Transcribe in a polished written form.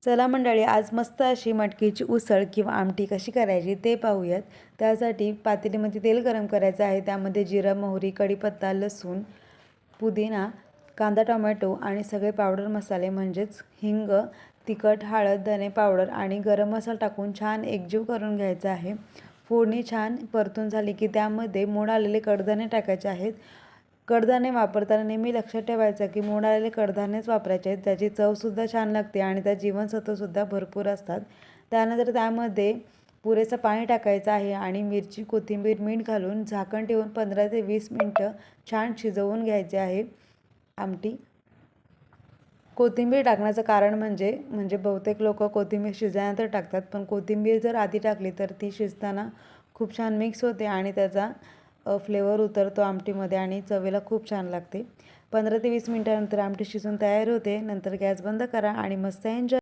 चला मंडळी, आज मस्त अशी मटकीची उसळ किंवा आमटी कशी करायची ते पाहूयात। त्यासाठी पातेलीमध्ये तेल गरम करायचं आहे। त्यामध्ये जिरं, मोहरी, कढीपत्ता, लसूण, पुदिना, कांदा, टोमॅटो आणि सगळे पावडर मसाले म्हणजेच हिंग, तिखट, हळद, धने पावडर आणि गरम मसाला टाकून छान एकजीव करून घ्यायचा आहे। फोडणी छान परतून झाली की त्यामध्ये मोड आलेले कडधान्ये टाकायचे आहेत। कडधान्ये वापरताना नेहमी लक्षात ठेवायचं की मोड आलेले कडधान्यच वापरायचे आहेत। त्याची चवसुद्धा छान लागते आणि त्यात जीवनसत्वसुद्धा भरपूर असतात। त्यानंतर त्यामध्ये पुरेसं पाणी टाकायचं आहे आणि मिरची, कोथिंबीर, मीठ घालून झाकण ठेवून 15 ते 20 मिनिटं छान शिजवून घ्यायचे आहे आमटी। कोथिंबीर टाकण्याचं कारण म्हणजे बहुतेक लोक कोथिंबीर शिजल्यानंतर टाकतात, पण कोथिंबीर जर आधी टाकली तर ती शिजताना खूप छान मिक्स होते आणि त्याचा फ्लेवर उतरतो आमटीमध्ये आणि चवीला खूप छान लागते। 15 ते 20 मिनिटानंतर आमटी शिजून तयार होते। नंतर गॅस बंद करा आणि मस्त एन्जॉय।